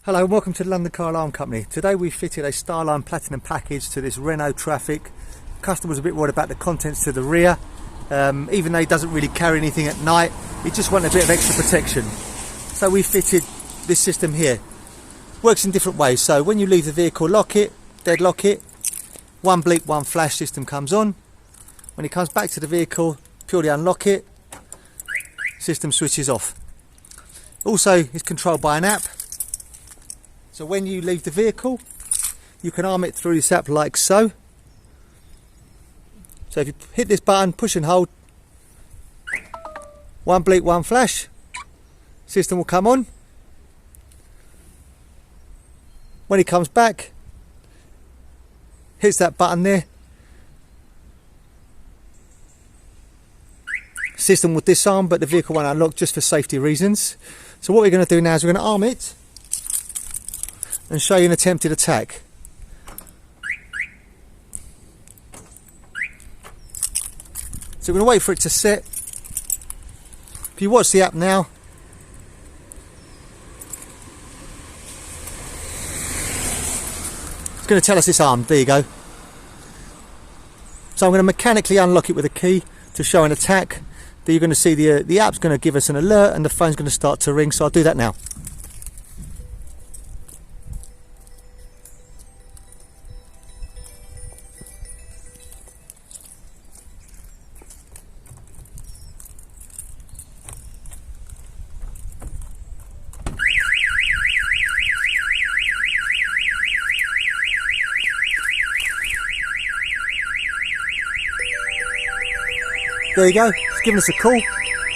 Hello and welcome to the London Car Alarm Company. Today we fitted a StarLine Platinum package to this Renault Traffic. Customer was a bit worried about the contents to the rear. Even though he doesn't really carry anything at night, he just wanted a bit of extra protection. So we fitted this system here. Works in different ways. So when you leave the vehicle, lock it, deadlock it. One bleep, one flash system comes on. When he comes back to the vehicle, purely unlock it. System switches off. Also, it's controlled by an app. So when you leave the vehicle, you can arm it through this app like so. So if you hit this button, push and hold, one bleep, one flash, system will come on. When he comes back, hits that button there, system will disarm, but the vehicle won't unlock just for safety reasons. So what we're going to do now is we're going to arm it and show you an attempted attack. So we're going to wait for it to set. If you watch the app now, it's going to tell us it's armed. There you go. So I'm going to mechanically unlock it with a key to show an attack. Then you're going to see the app's going to give us an alert and the phone's going to start to ring. So I'll do that now. There you go, it's giving us a call,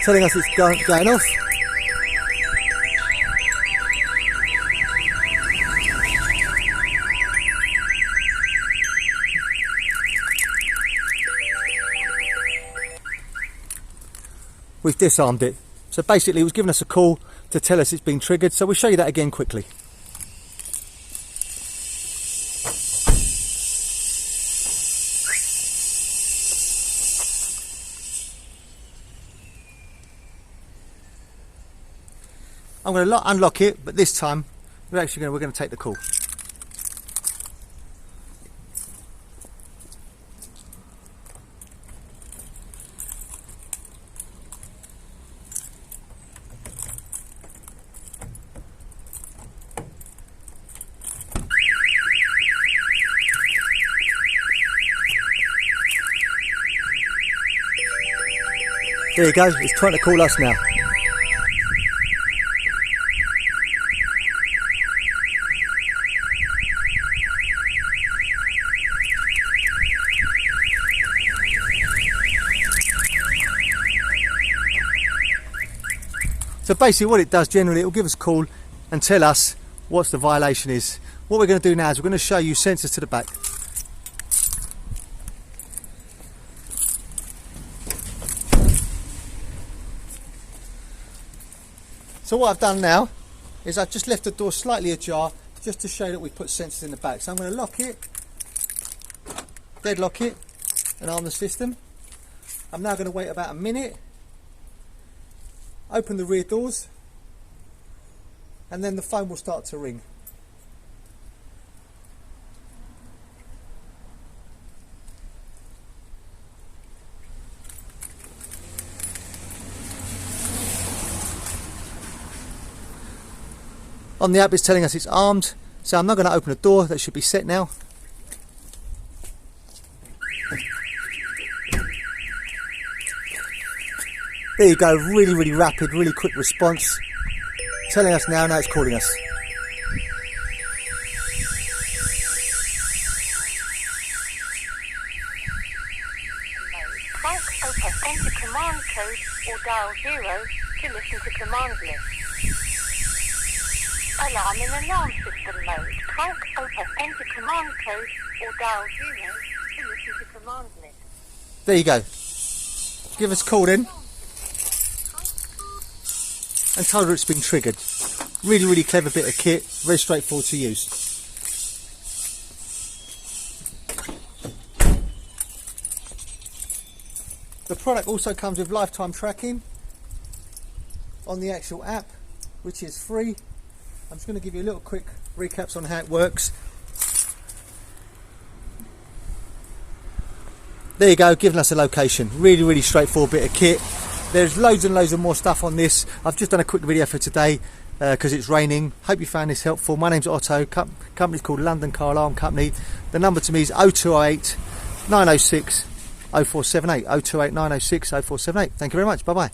telling us it's going off. We've disarmed it. So basically it was giving us a call to tell us it's been triggered, so we'll show you that again quickly. I'm going to unlock it, but this time we're going to take the call. There you go, it's trying to call us now. So basically what it does generally, it will give us a call and tell us what the violation is. What we're going to do now is we're going to show you sensors to the back. So what I've done now is I've just left the door slightly ajar just to show that we put sensors in the back. So I'm going to lock it, deadlock it and arm the system. I'm now going to wait about a minute. Open the rear doors and then the phone will start to ring. On the app it's telling us it's armed, so I'm not going to open the door, that should be set now. There you go, really rapid, really quick response. Telling us now it's calling us. Crank open, enter command code or dial 0 to listen to command list. Alarm in alarm system mode. Crank open, enter command code or dial 0 to listen to command list. There you go. Give us a call in and told her it's been triggered. Really clever bit of kit, very straightforward to use. The product also comes with lifetime tracking on the actual app, which is free. I'm just going to give you a little quick recaps on how it works. There you go, giving us a location. Really straightforward bit of kit. There's loads and loads of more stuff on this. I've just done a quick video for today because it's raining. Hope you found this helpful. My name's Otto. Company's called London Car Alarm Company. The number to me is 0208 906 0478. 0208 906 0478. Thank you very much. Bye bye.